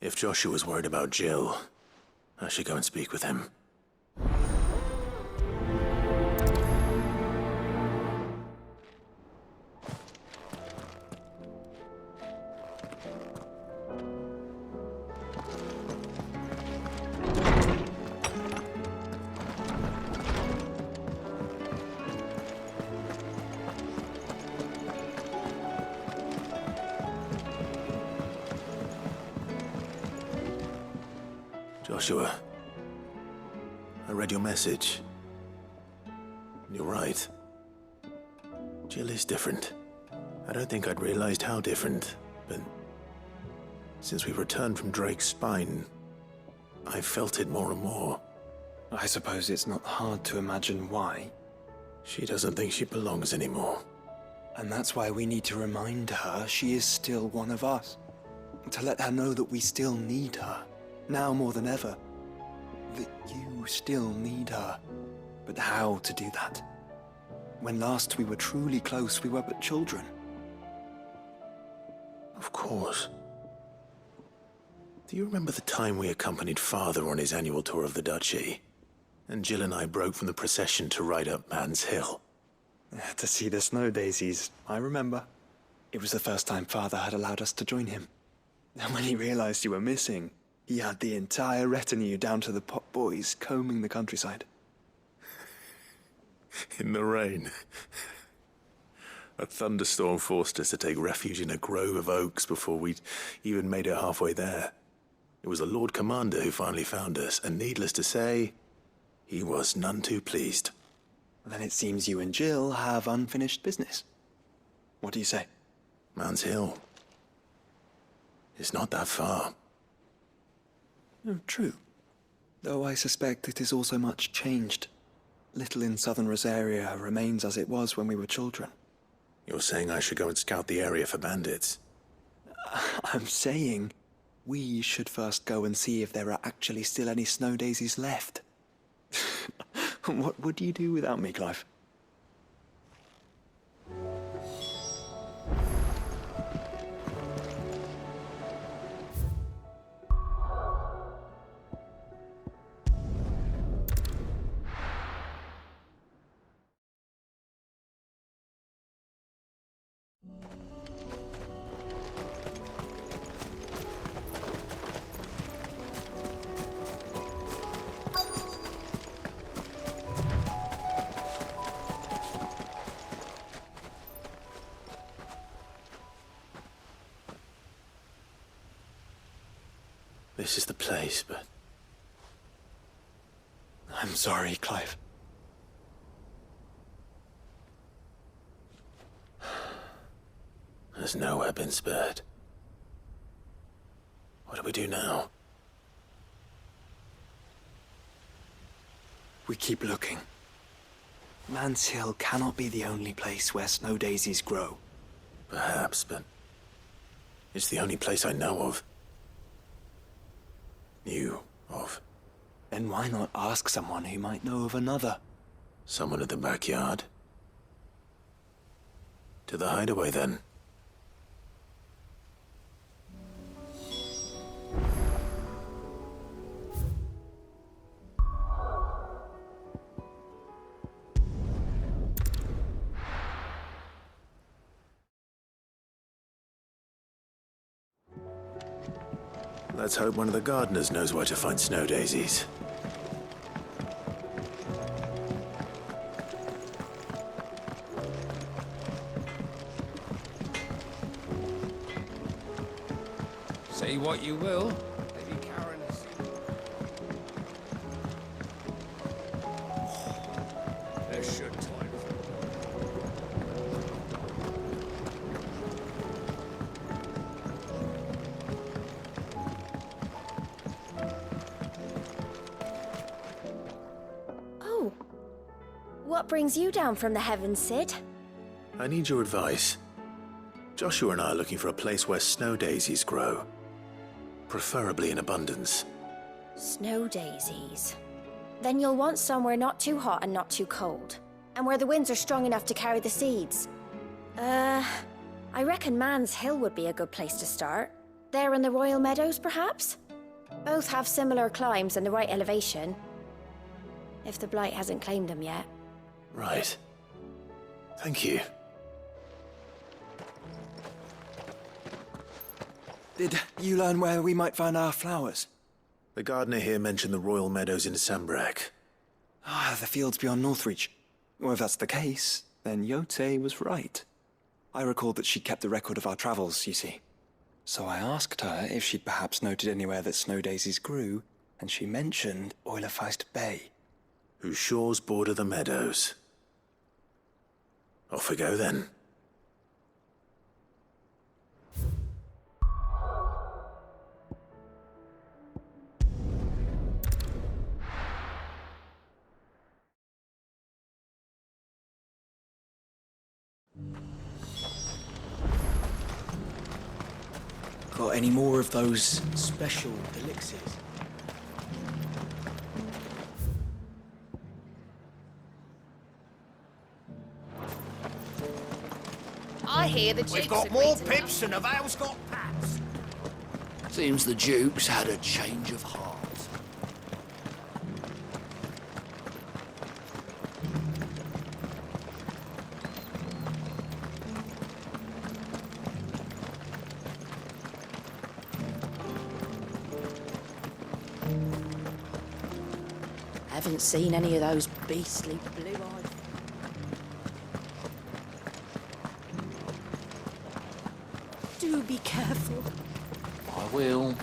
If Joshua's worried about Jill, I should go and speak with him. Joshua, I read your message. You're right. Jill is different. I don't think I'd realized how different, but since we returned from Drake's spine, I've felt it more and more. I suppose it's not hard to imagine why. She doesn't think she belongs anymore. And that's why we need to remind her she is still one of us. To let her know that we still need her. Now more than ever. That you still need her. But how to do that? When last we were truly close, we were but children. Of course. Do you remember the time we accompanied Father on his annual tour of the Duchy? And Jill and I broke from the procession to ride up Man's Hill. To see the snow daisies, I remember. It was the first time Father had allowed us to join him. And when he realized you were missing, he had the entire retinue down to the pot boys combing the countryside. In the rain. A thunderstorm forced us to take refuge in a grove of oaks before we'd even made it halfway there. It was the Lord Commander who finally found us, and needless to say, he was none too pleased. Then it seems you and Jill have unfinished business. What do you say? Man's Hill. It's not that far. Oh, true. Though I suspect it is also much changed. Little in southern Rosaria remains as it was when we were children. You're saying I should go and scout the area for bandits? I'm saying we should first go and see if there are actually still any snow daisies left. What would you do without me, Clive? This is the place, but I'm sorry, Clive. there's nowhere been spared. What do we do now? We keep looking. Man's Hill cannot be the only place where snow daisies grow. Perhaps, but it's the only place I know of. Knew of. Then why not ask someone who might know of another? Someone at the backyard? To the hideaway, then. Let's hope one of the gardeners knows where to find snow daisies. Say what you will, Lady Karen has seen. There's your time. Oh. What brings you down from the heavens, Sid? I need your advice. Joshua and I are looking for a place where snow daisies grow. Preferably in abundance. Snow daisies. Then you'll want somewhere not too hot and not too cold. And where the winds are strong enough to carry the seeds. I reckon Man's Hill would be a good place to start. There in the Royal Meadows, perhaps? Both have similar climbs and the right elevation. If the Blight hasn't claimed them yet. Right. Thank you. Did you learn where we might find our flowers? The gardener here mentioned the Royal Meadows in Sambrak. Ah, the fields beyond Northreach. Well, if that's the case, then Yote was right. I recalled that she kept a record of our travels, you see. So I asked her if she'd perhaps noted anywhere that snow daisies grew, and she mentioned Oilefeist Bay. Whose shores border the meadows. Off we go then. Got any more of those special elixirs? I hear the We've Duke's got agreed more to pips than the Vale's got paps. Seems the Duke's had a change of heart. Haven't seen any of those beastly blue-eyed... Do be careful. I will.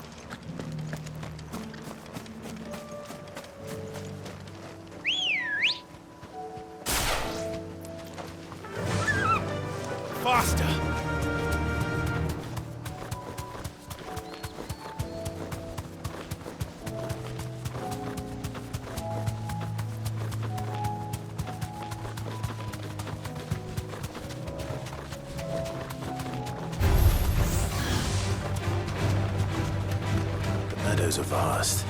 Faster! The meadows are vast.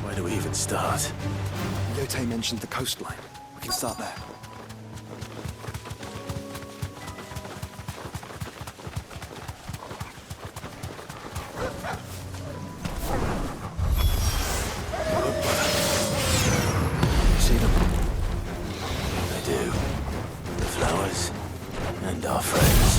Where do we even start? Yote mentioned the coastline. We can start there. See them? I do. The flowers and our friends.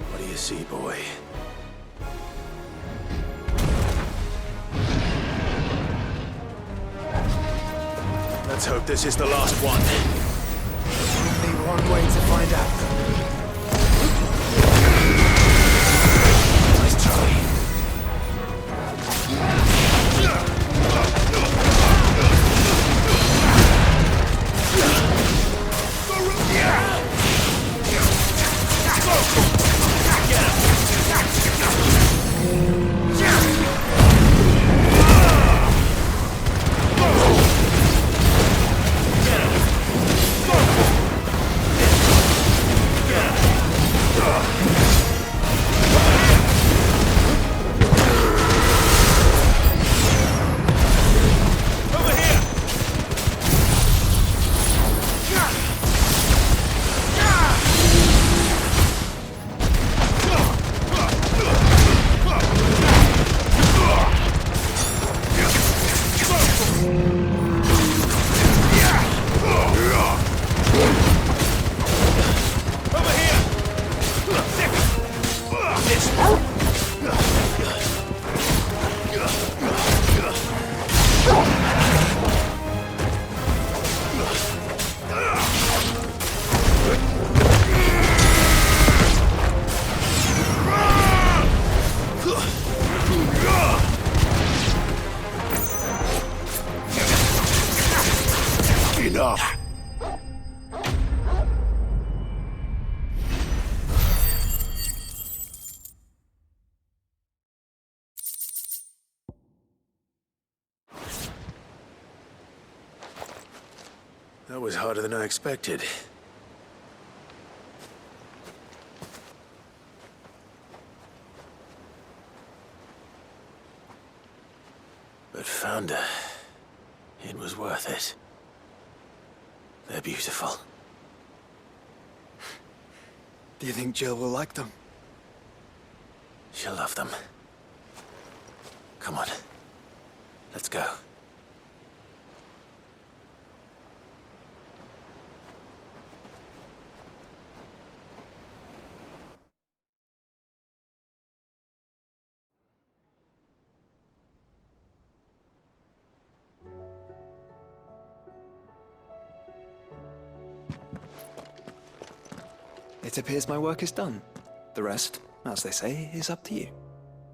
What do you see, boy? Let's hope this is the last one. Only one way to find out. Nice try. Get him! That was harder than I expected. But found her. It was worth it. They're beautiful. Do you think Jill will like them? She'll love them. Come on. Let's go. It appears my work is done. The rest, as they say, is up to you.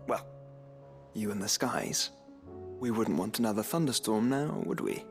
Well, you and the skies. We wouldn't want another thunderstorm now, would we?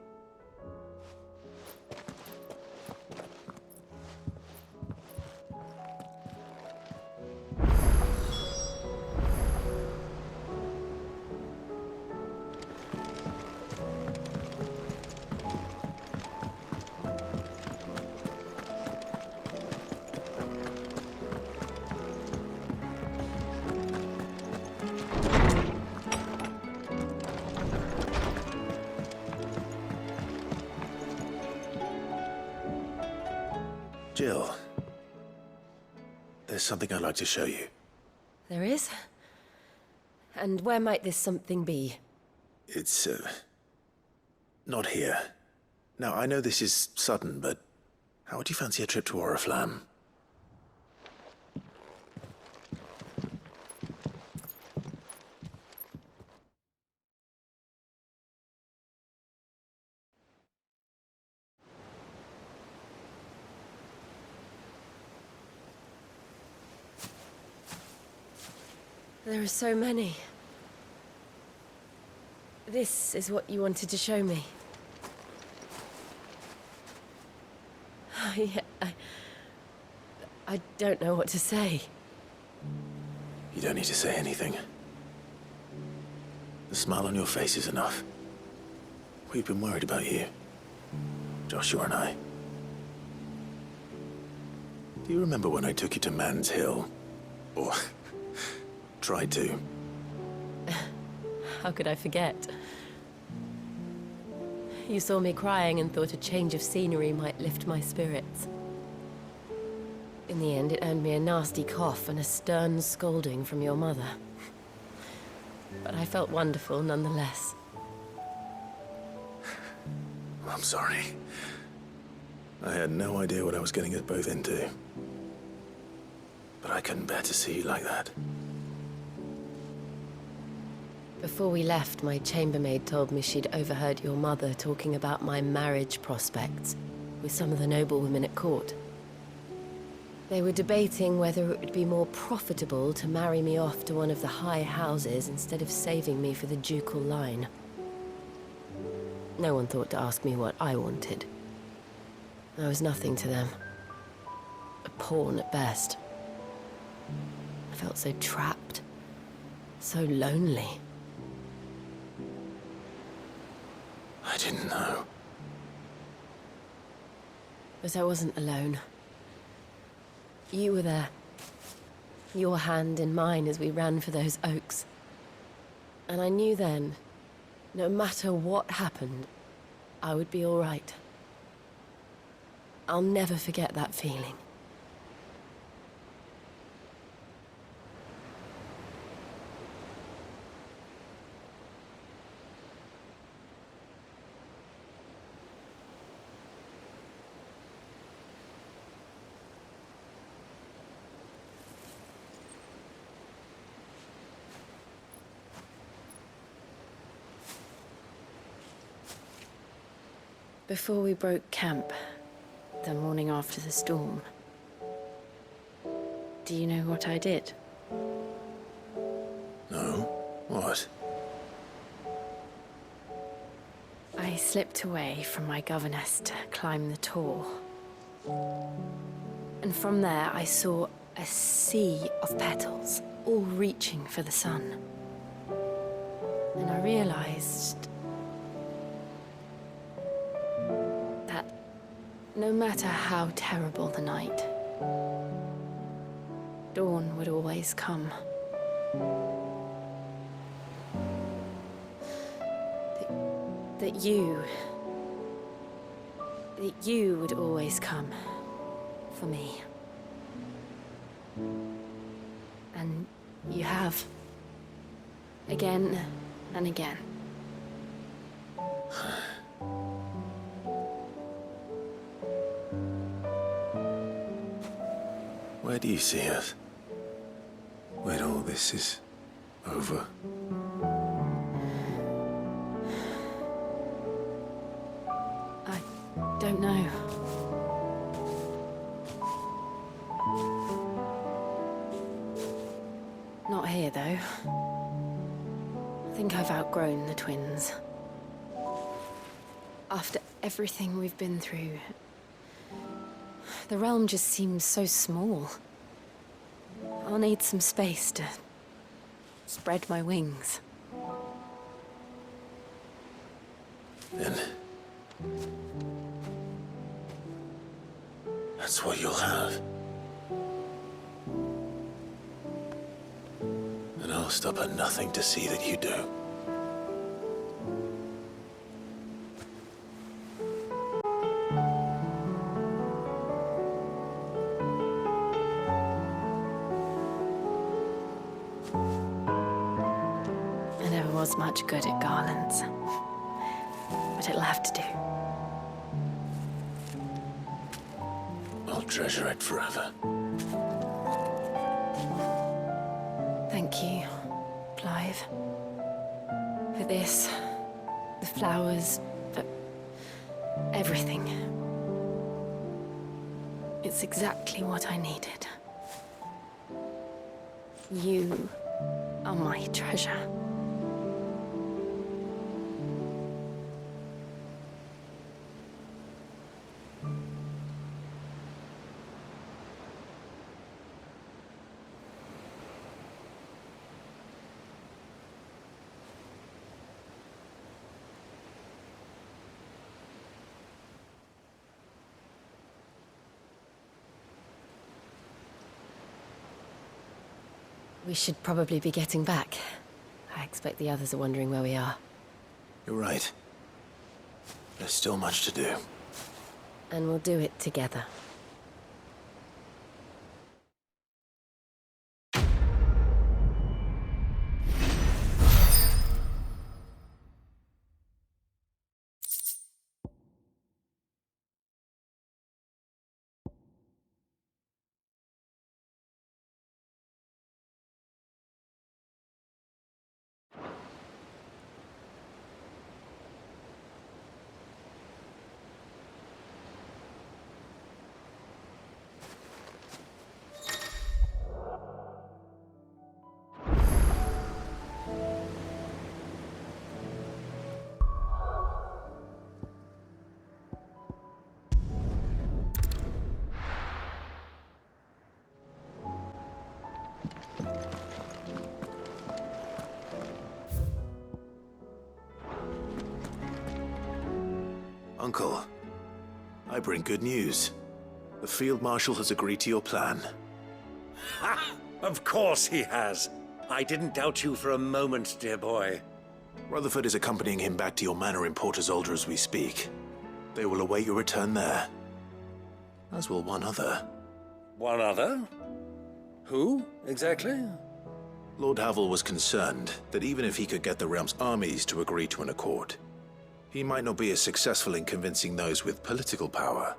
Jill, there's something I'd like to show you. There is? And where might this something be? It's, not here. Now, I know this is sudden, but how would you fancy a trip to Oriflamme? There are so many. This is what you wanted to show me. Yeah, I don't know what to say. You don't need to say anything. The smile on your face is enough. We've been worried about you. Joshua and I. Do you remember when I took you to Man's Hill? Or tried to? How could I forget? You saw me crying and thought a change of scenery might lift my spirits. In the end, it earned me a nasty cough and a stern scolding from your mother. But I felt wonderful nonetheless. I'm sorry. I had no idea what I was getting us both into. But I couldn't bear to see you like that. Before we left, my chambermaid told me she'd overheard your mother talking about my marriage prospects with some of the noblewomen at court. They were debating whether it would be more profitable to marry me off to one of the high houses instead of saving me for the ducal line. No one thought to ask me what I wanted. I was nothing to them. A pawn at best. I felt so trapped, so lonely. I didn't know. But I wasn't alone. You were there. Your hand in mine as we ran for those oaks. And I knew then, no matter what happened, I would be all right. I'll never forget that feeling. Before we broke camp, the morning after the storm, do you know what I did? No? What? I slipped away from my governess to climb the tor. And from there I saw a sea of petals, all reaching for the sun. And I realized that No matter how terrible the night, dawn would always come. That you would always come for me. And you have. Again and again. Where do you see us? When all this is over? I don't know. Not here, though. I think I've outgrown the twins. After everything we've been through, the realm just seems so small. I'll need some space to spread my wings. Then that's what you'll have. And I'll stop at nothing to see that you do. I never was much good at garlands, but it'll have to do. I'll treasure it forever. Thank you, Clive. For this, the flowers, for everything. It's exactly what I needed. You are my treasure. We should probably be getting back. I expect the others are wondering where we are. You're right. There's still much to do. And we'll do it together. Uncle, I bring good news. The Field Marshal has agreed to your plan. Ha! Of course he has. I didn't doubt you for a moment, dear boy. Rutherford is accompanying him back to your manor in Port Isolde as we speak. They will await your return there. As will one other. One other? Who, exactly? Lord Havel was concerned that even if he could get the realm's armies to agree to an accord, he might not be as successful in convincing those with political power.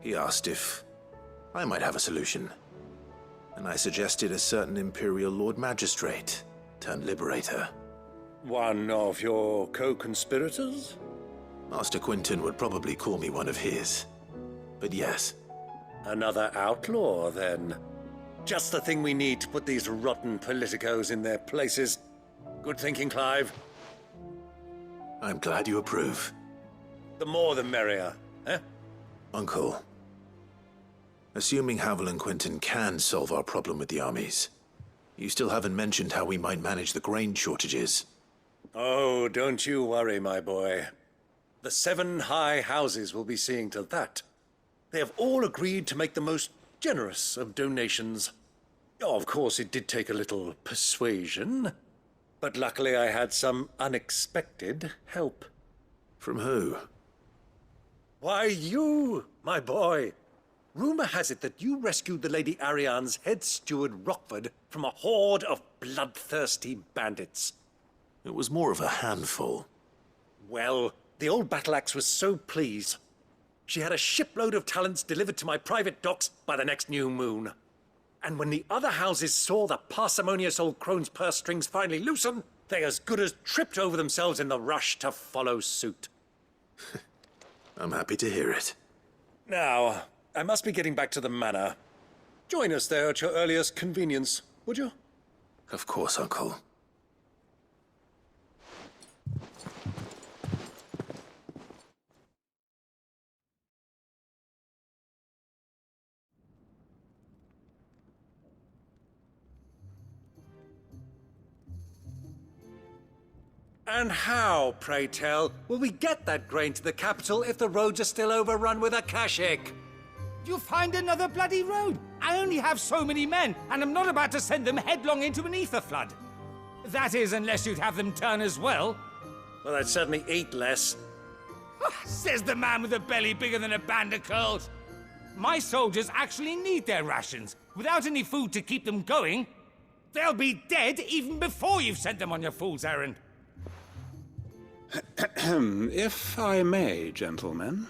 He asked if I might have a solution, and I suggested a certain Imperial Lord Magistrate turned Liberator. One of your co-conspirators? Master Quinton would probably call me one of his, but yes. Another outlaw, then. Just the thing we need to put these rotten politicos in their places. Good thinking, Clive. I'm glad you approve. The more the merrier, eh? Uncle, assuming Havel and Quinton can solve our problem with the armies, you still haven't mentioned how we might manage the grain shortages. Oh, don't you worry, my boy. The 7 high houses will be seeing to that. They have all agreed to make the most generous of donations. Oh, of course, it did take a little persuasion, but luckily I had some unexpected help. From who? Why, you, my boy. Rumor has it that you rescued the Lady Ariane's head steward Rockford from a horde of bloodthirsty bandits. It was more of a handful. Well, the old battle axe was so pleased. She had a shipload of talents delivered to my private docks by the next new moon. And when the other houses saw the parsimonious old crone's purse strings finally loosen, they as good as tripped over themselves in the rush to follow suit. I'm happy to hear it. Now, I must be getting back to the manor. Join us there at your earliest convenience, would you? Of course, Uncle. And how, pray tell, will we get that grain to the capital if the roads are still overrun with Akashic? You'll find another bloody road. I only have so many men, and I'm not about to send them headlong into an ether flood. That is, unless you'd have them turn as well. Well, I'd certainly eat less. Says the man with a belly bigger than a band of curls. My soldiers actually need their rations. Without any food to keep them going, they'll be dead even before you've sent them on your fool's errand. If I may, gentlemen,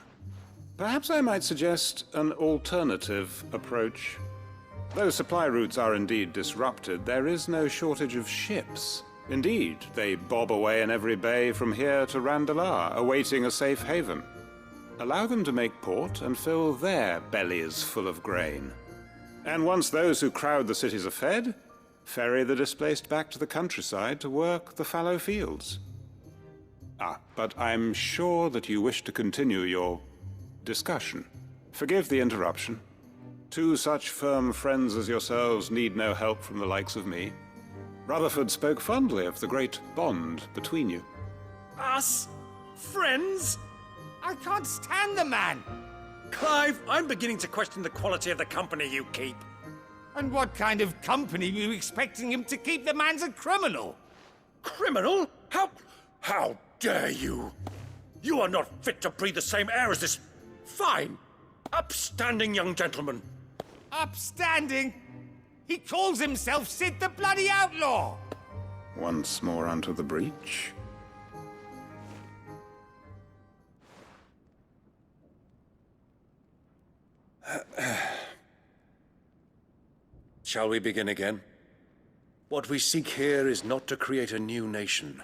perhaps I might suggest an alternative approach. Though supply routes are indeed disrupted, there is no shortage of ships. Indeed, they bob away in every bay from here to Randalar, awaiting a safe haven. Allow them to make port and fill their bellies full of grain. And once those who crowd the cities are fed, ferry the displaced back to the countryside to work the fallow fields. But I'm sure that you wish to continue your discussion. Forgive the interruption. Two such firm friends as yourselves need no help from the likes of me. Rutherford spoke fondly of the great bond between you. Us? Friends? I can't stand the man. Clive, I'm beginning to question the quality of the company you keep. And what kind of company were you expecting him to keep? The man's a criminal. Criminal? How dare you? You are not fit to breathe the same air as this fine, upstanding young gentleman. Upstanding? He calls himself Sid the Bloody Outlaw. Once more onto the breach. Shall we begin again? What we seek here is not to create a new nation,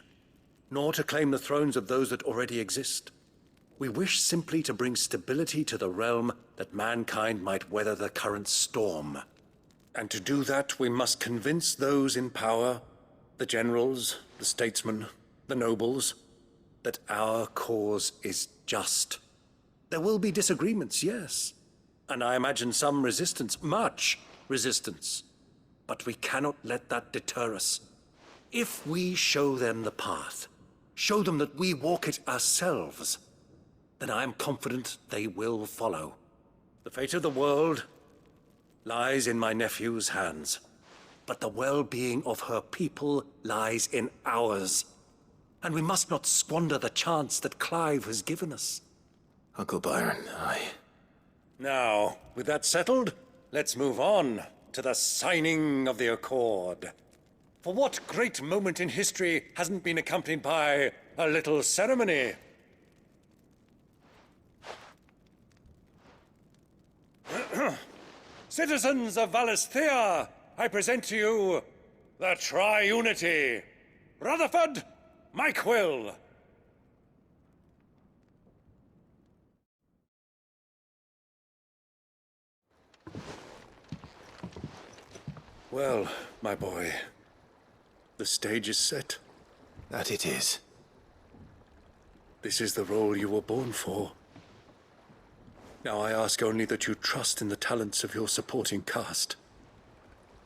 nor to claim the thrones of those that already exist. We wish simply to bring stability to the realm that mankind might weather the current storm. And to do that, we must convince those in power, the generals, the statesmen, the nobles, that our cause is just. There will be disagreements, yes, and I imagine some resistance, much resistance. But we cannot let that deter us. If we show them the path, show them that we walk it ourselves, then I am confident they will follow. The fate of the world lies in my nephew's hands, but the well-being of her people lies in ours. And we must not squander the chance that Clive has given us. Uncle Byron, Now, with that settled, let's move on to the signing of the Accord. For what great moment in history hasn't been accompanied by a little ceremony? Citizens of Valisthea, I present to you the Triunity. Rutherford, Mike Will. Well, my boy, the stage is set. that it is. This is the role you were born for. Now I ask only that you trust in the talents of your supporting cast.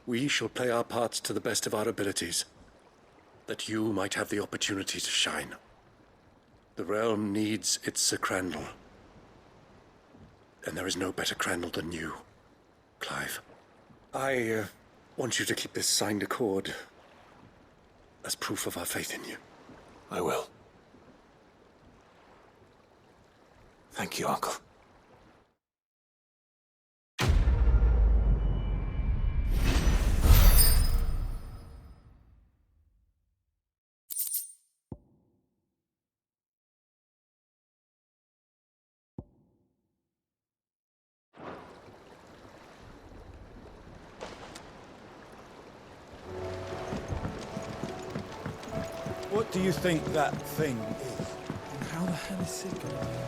We shall play our parts to the best of our abilities, that you might have the opportunity to shine. The realm needs its Sacrandal. And there is no better Crandall than you, Clive. I want you to keep this signed accord as proof of our faith in you. I will. Thank you, Uncle. What do you think that thing is? And how the hell is Sid gonna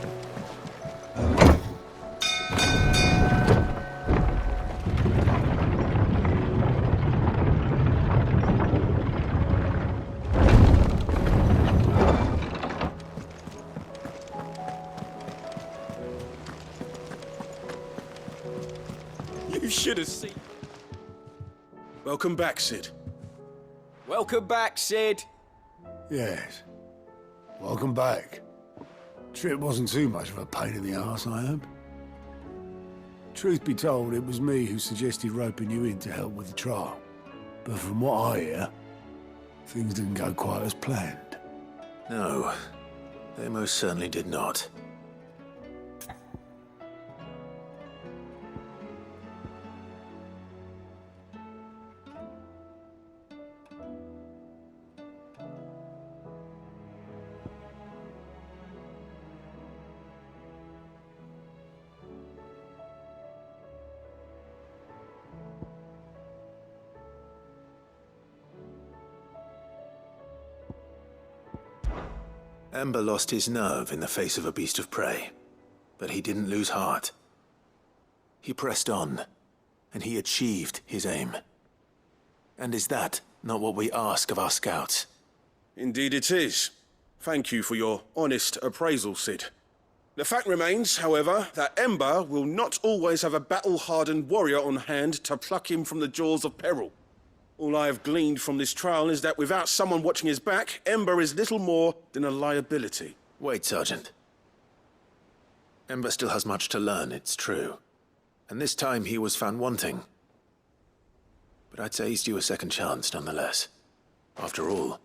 You should have seen. Welcome back, Sid. Welcome back, Sid. Yes. Welcome back. Trip wasn't too much of a pain in the arse, I hope. Truth be told, it was me who suggested roping you in to help with the trial. But from what I hear, things didn't go quite as planned. No, they most certainly did not. Ember lost his nerve in the face of a beast of prey, but he didn't lose heart. He pressed on, and he achieved his aim. And is that not what we ask of our scouts? Indeed it is. Thank you for your honest appraisal, Sid. The fact remains, however, that Ember will not always have a battle-hardened warrior on hand to pluck him from the jaws of peril. All I have gleaned from this trial is that without someone watching his back, Ember is little more than a liability. Wait, Sergeant. Ember still has much to learn, it's true. And this time he was found wanting. But I'd say he's due a second chance, nonetheless. After all,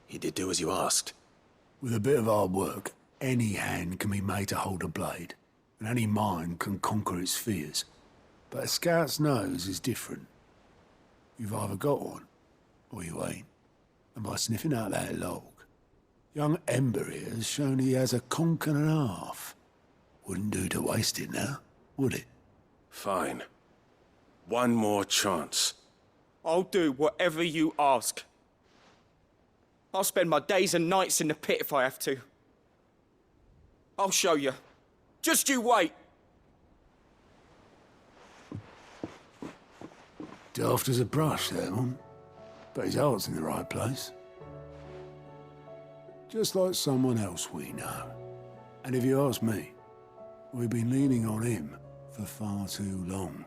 he did do as you asked. With a bit of hard work, any hand can be made to hold a blade, and any mind can conquer its fears. But a scout's nose is different. You've either got one, or you ain't. And by sniffing out that log, young Ember here has shown he has a conch and a half. Wouldn't do to waste it now, would it? Fine. One more chance. I'll do whatever you ask. I'll spend my days and nights in the pit if I have to. I'll show you. Just you wait. Daft as a brush, that one. But his heart's in the right place. Just like someone else we know. And if you ask me, we've been leaning on him for far too long.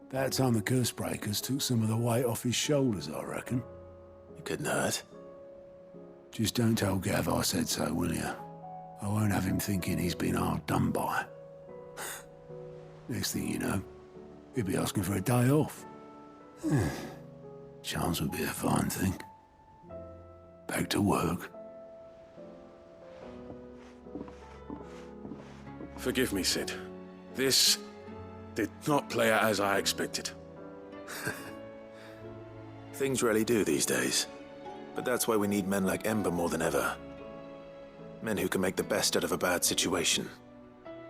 That time the curse breakers took some of the weight off his shoulders, I reckon. It couldn't hurt. Just don't tell Gav I said so, will you? I won't have him thinking he's been hard done by. Next thing you know, he'll be asking for a day off. Chance would be a fine thing. Back to work. Forgive me, Sid. This did not play out as I expected. Things really do these days. But that's why we need men like Ember more than ever. Men who can make the best out of a bad situation.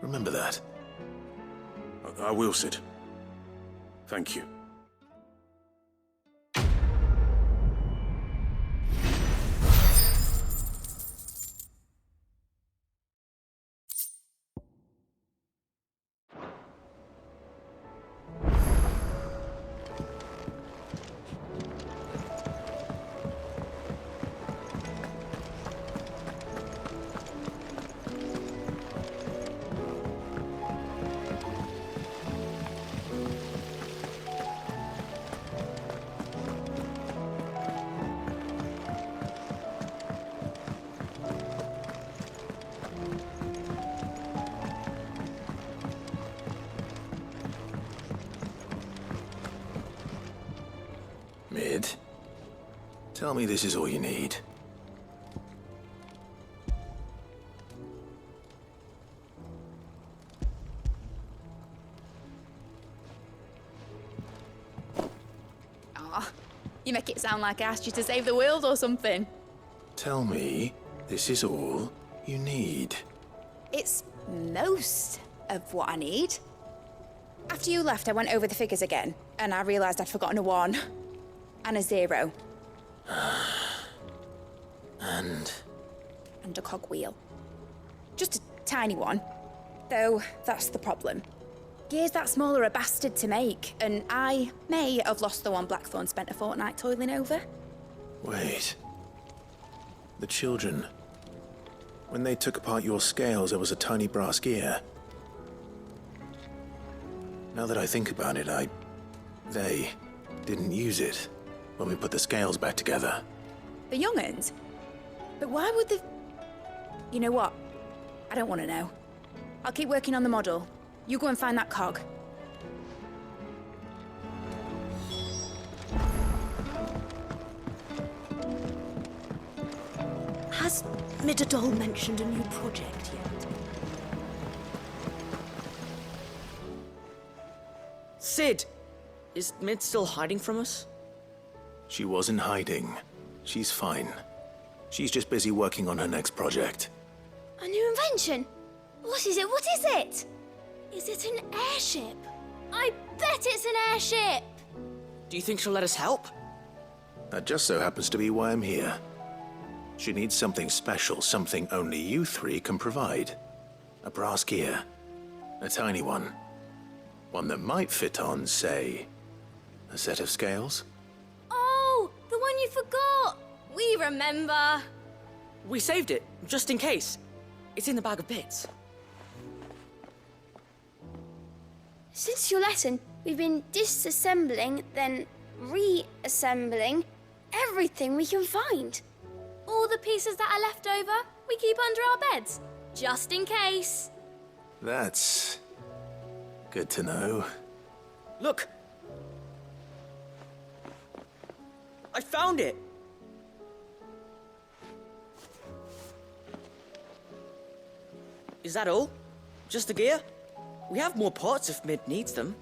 Remember that. I will, Sid. Thank you. Mid, tell me this is all you need. You make it sound like I asked you to save the world or something. Tell me this is all you need. It's most of what I need. After you left, I went over the figures again, and I realised I'd forgotten a 1 and a 0. And a cogwheel. Just a tiny one. Though, that's the problem. Gears that small are a bastard to make, and I may have lost the one Blackthorn spent a fortnight toiling over. wait. The children. When they took apart your scales, there was a tiny brass gear. Now that I think about it, they didn't use it when we put the scales back together. The young'uns? But why would the... You know what? I don't want to know. I'll keep working on the model. You go and find that cog. Has Midadol mentioned a new project yet? Sid! Is Mid still hiding from us? She wasn't hiding. She's fine. She's just busy working on her next project. A new invention? What is it? What is it? Is it an airship? I bet it's an airship! Do you think she'll let us help? That just so happens to be why I'm here. She needs something special, something only you three can provide. A brass gear. A tiny one. One that might fit on, say, a set of scales? Oh, the one you forgot! We remember! We saved it, just in case. It's in the bag of bits. Since your lesson, we've been disassembling, then reassembling everything we can find. All the pieces that are left over, we keep under our beds, just in case. That's good to know. Look! I found it! Is that all? Just the gear? We have more parts if Mid needs them.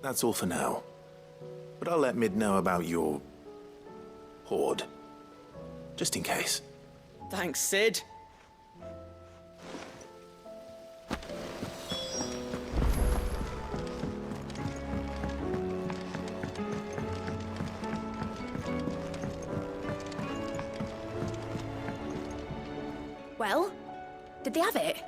That's all for now. But I'll let Mid know about your hoard. Just in case. Thanks, Sid. Well, did they have it?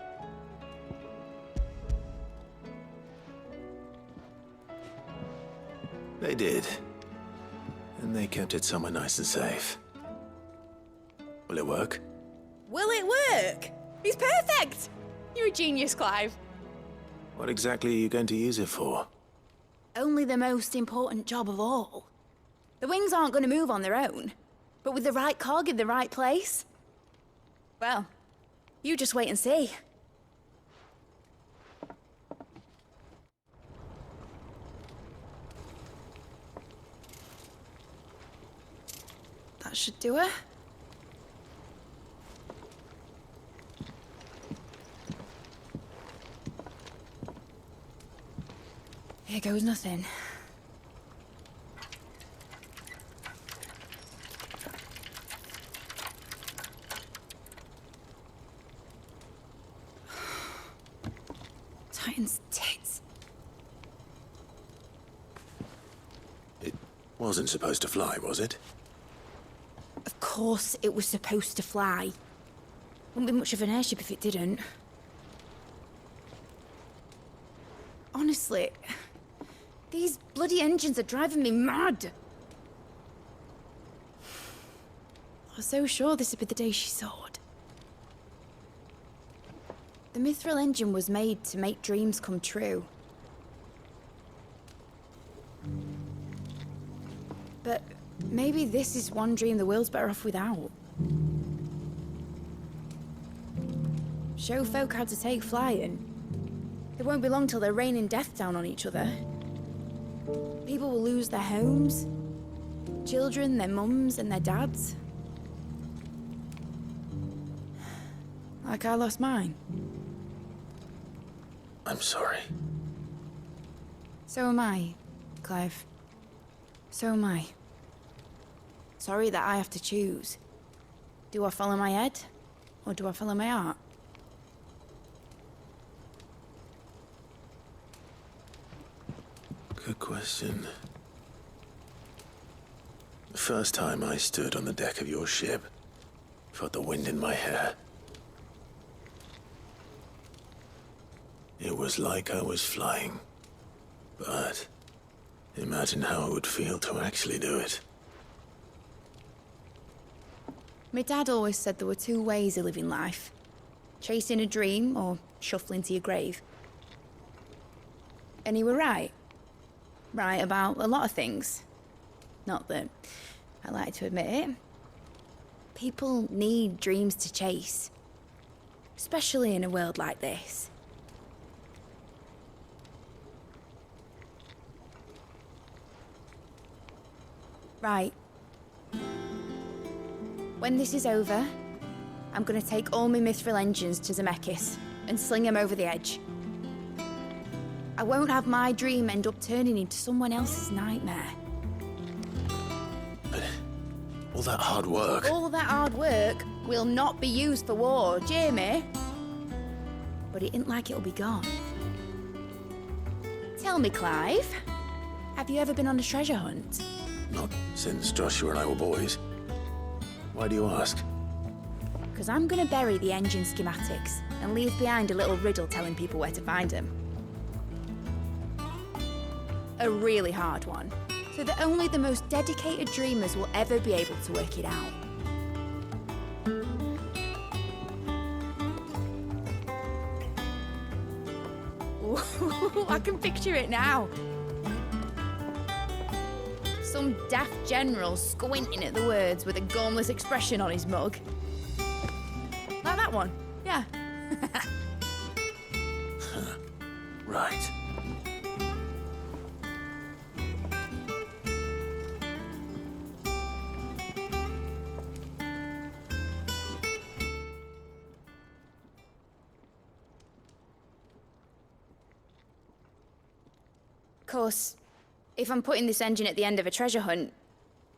They did. And they kept it somewhere nice and safe. Will it work? Will it work? He's perfect! You're a genius, Clive. What exactly are you going to use it for? Only the most important job of all. The wings aren't going to move on their own. But with the right cog in the right place... Well, you just wait and see. That should do it. Here goes nothing. Titan's tits. It wasn't supposed to fly, was it? Of course it was supposed to fly. Wouldn't be much of an airship if it didn't. Honestly, these bloody engines are driving me mad. I was so sure this would be the day she soared. The mithril engine was made to make dreams come true. But maybe this is one dream the world's better off without. Show folk how to take flying. It won't be long till they're raining death down on each other. People will lose their homes. children, their mums and their dads. Like I lost mine. I'm sorry. So am I, Clive. So am I. Sorry that I have to choose. Do I follow my head, or do I follow my heart? Good question. The first time I stood on the deck of your ship, felt the wind in my hair. It was like I was flying. But imagine how it would feel to actually do it. My dad always said there were two ways of living life. Chasing a dream or shuffling to your grave. And he were right. Right about a lot of things. Not that I like to admit it. People need dreams to chase. Especially in a world like this. Right. When this is over, I'm gonna take all my mithril engines to Zemeckis and sling them over the edge. I won't have my dream end up turning into someone else's nightmare. But all that hard work... All that hard work will not be used for war, Jamie. But it ain't like it'll be gone. Tell me, Clive, have you ever been on a treasure hunt? Not since Joshua and I were boys. Why do you ask? Because I'm gonna bury the engine schematics and leave behind a little riddle telling people where to find them. A really hard one, so that only the most dedicated dreamers will ever be able to work it out. Ooh, I can picture it now. Some daft general squinting at the words with a gormless expression on his mug. Like that one, yeah. Right. Of course, if I'm putting this engine at the end of a treasure hunt,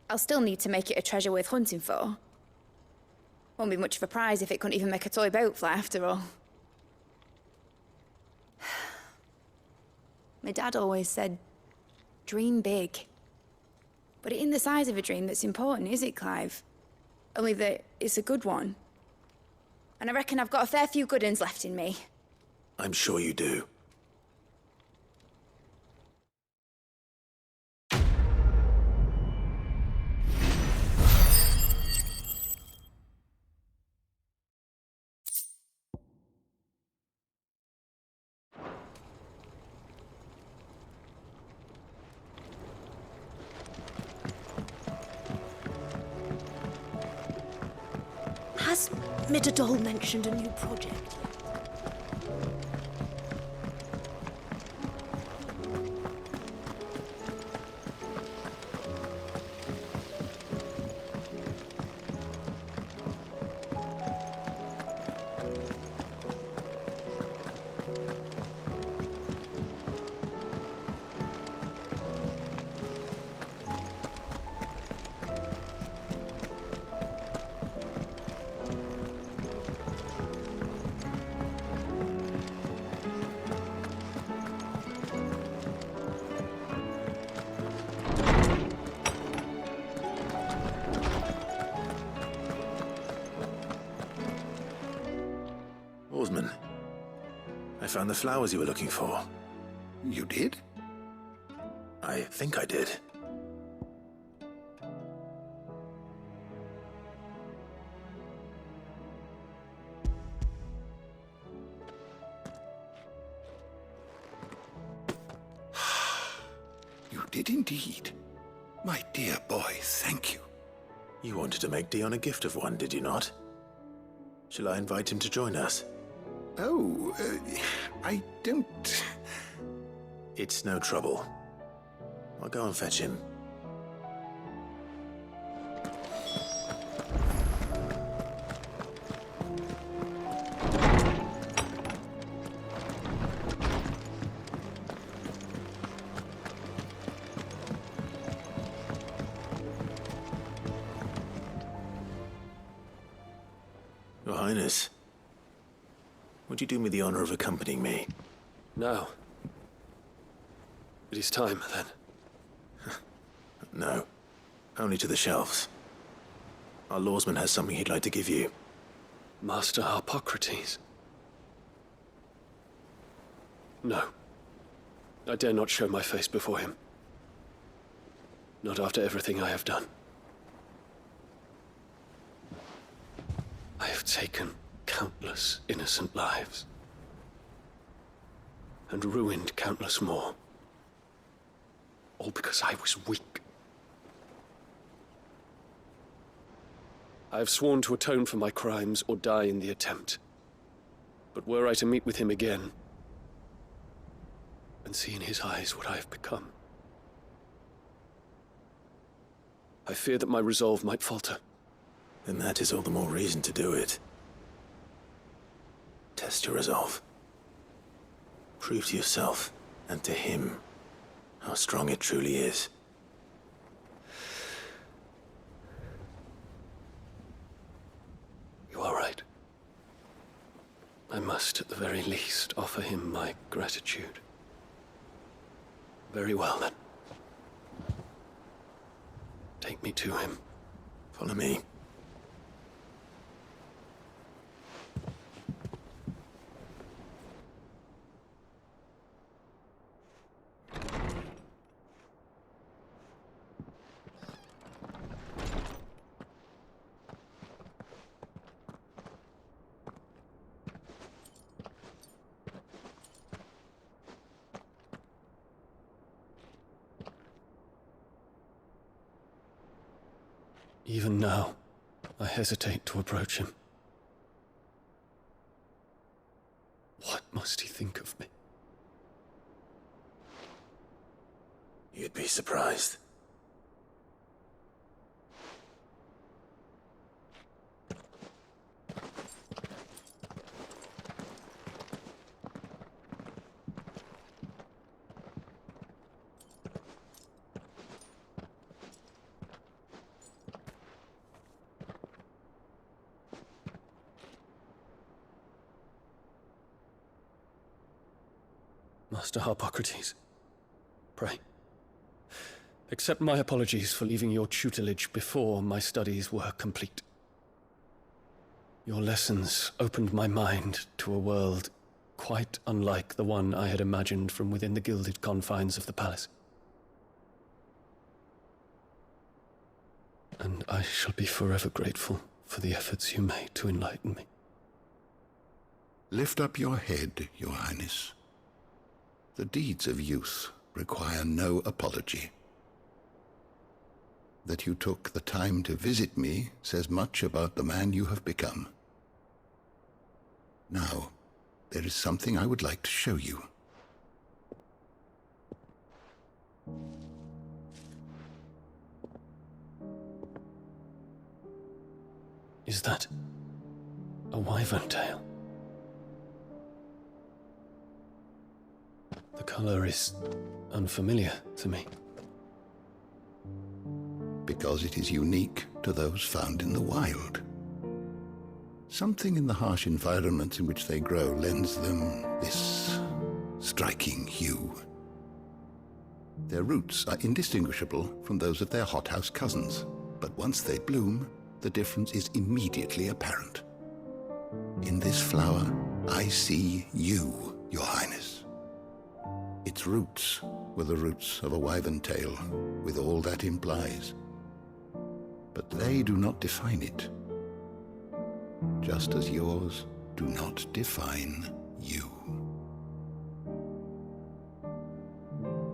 I'll still need to make it a treasure worth hunting for. Won't be much of a prize if it couldn't even make a toy boat fly after all. My dad always said, dream big. But it ain't the size of a dream that's important, is it, Clive? Only that it's a good one. And I reckon I've got a fair few good uns left in me. I'm sure you do. Has Midadol mentioned a new project yet? Oarsman, I found the flowers you were looking for. You did? I think I did. You did indeed. My dear boy, thank you. You wanted to make Dion a gift of one, did you not? Shall I invite him to join us? Oh, I don't... It's no trouble. I'll go and fetch him. Your Highness, would you do me the honor of accompanying me? Now. It is time, then. No. Only to the shelves. Our lawsman has something he'd like to give you. Master Harpocrates. No. I dare not show my face before him. Not after everything I have done. I have taken countless innocent lives. And ruined countless more. All because I was weak. I have sworn to atone for my crimes or die in the attempt. But were I to meet with him again, and see in his eyes what I have become, I fear that my resolve might falter. Then that is all the more reason to do it. Test your resolve. Prove to yourself, and to him, how strong it truly is. You are right. I must, at the very least, offer him my gratitude. Very well, then. Take me to him. Follow me. Even now, I hesitate to approach him. What must he think of me? You'd be surprised. Master Harpocrates, pray, accept my apologies for leaving your tutelage before my studies were complete. Your lessons opened my mind to a world quite unlike the one I had imagined from within the gilded confines of the palace. And I shall be forever grateful for the efforts you made to enlighten me. Lift up your head, Your Highness. The deeds of youth require no apology. That you took the time to visit me says much about the man you have become. Now, there is something I would like to show you. Is that a wyvern tail? The color is unfamiliar to me. Because it is unique to those found in the wild. Something in the harsh environments in which they grow lends them this striking hue. Their roots are indistinguishable from those of their hothouse cousins, but once they bloom, the difference is immediately apparent. In this flower, I see you, Your Highness. Its roots were the roots of a wyvern tail, with all that implies. But they do not define it, just as yours do not define you.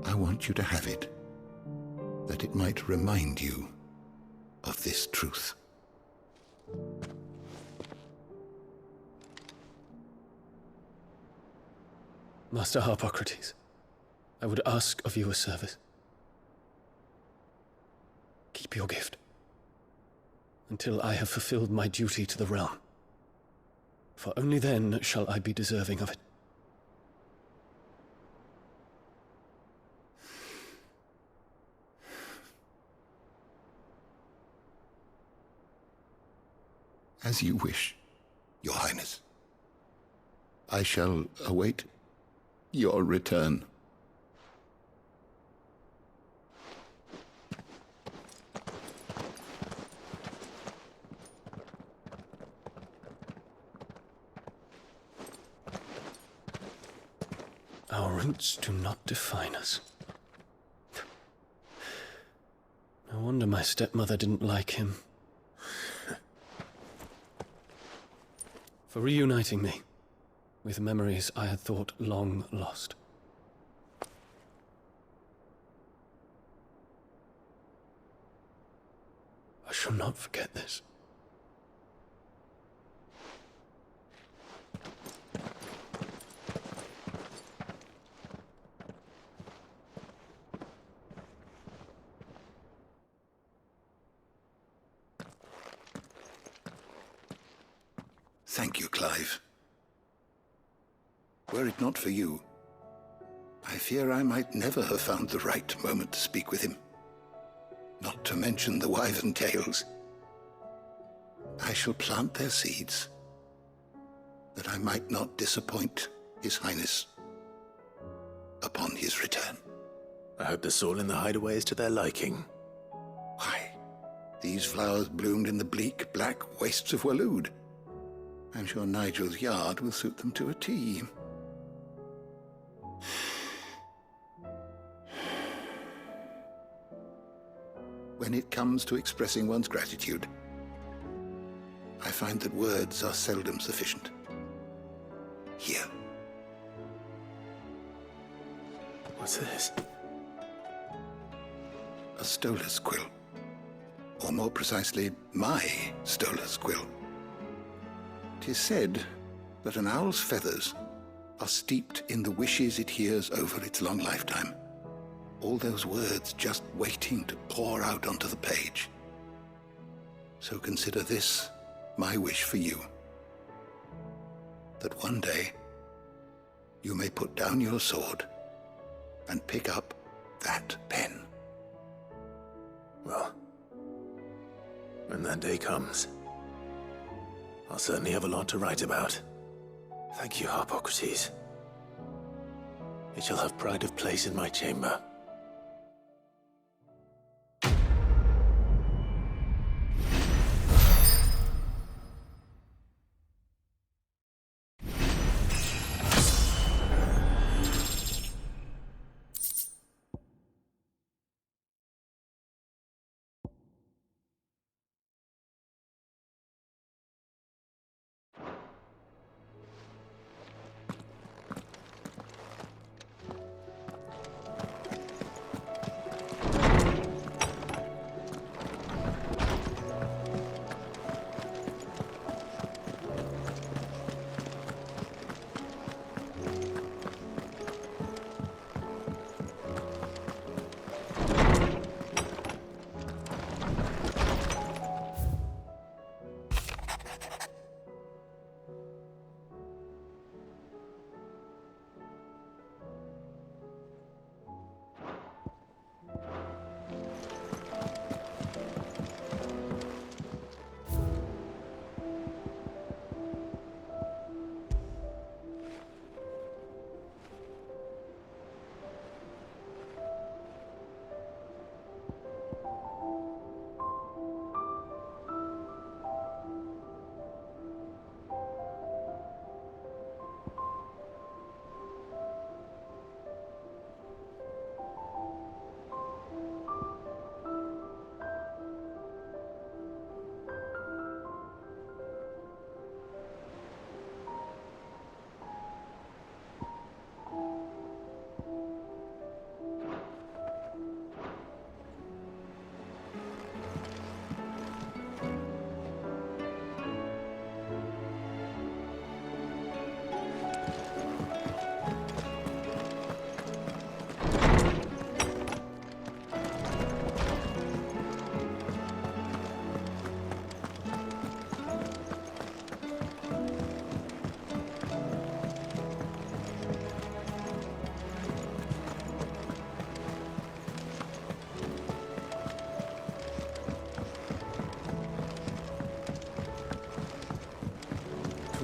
I want you to have it, that it might remind you of this truth. Master Harpocrates, I would ask of you a service. Keep your gift until I have fulfilled my duty to the realm, for only then shall I be deserving of it. As you wish. Your Highness. I shall await your return. Our roots do not define us. No wonder my stepmother didn't like him. For reuniting me with memories I had thought long lost. I shall not forget this. Thank you, Clive. Were it not for you, I fear I might never have found the right moment to speak with him. Not to mention the wyvern tales. I shall plant their seeds, that I might not disappoint His Highness upon his return. I hope the soil in the hideaway is to their liking. Why, these flowers bloomed in the bleak, black wastes of Waloed. I'm sure Nigel's yard will suit them to a T. When it comes to expressing one's gratitude, I find that words are seldom sufficient. Here. What's this? A stolas quill. Or more precisely, my stolas quill. 'Tis said that an owl's feathers are steeped in the wishes it hears over its long lifetime. All those words just waiting to pour out onto the page. So consider this my wish for you. That one day you may put down your sword and pick up that pen. Well, when that day comes, I'll certainly have a lot to write about. Thank you, Harpocrates. It shall have pride of place in my chamber.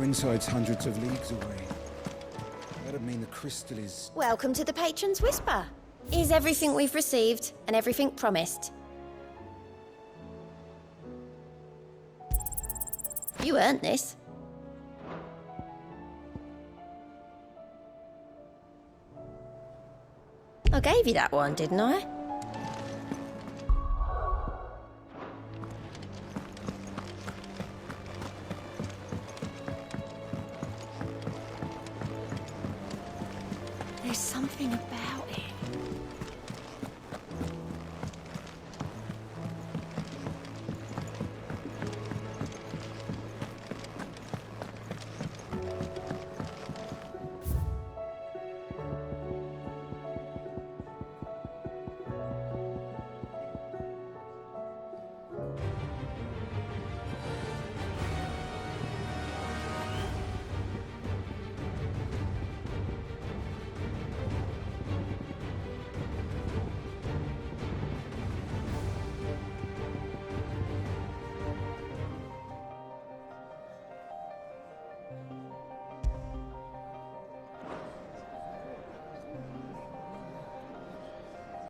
Twinside's hundreds of leagues away. That'd mean the crystal is... Welcome to the Patron's Whisper. Is everything we've received and everything promised? You earned this. I gave you that one, didn't I? There's something about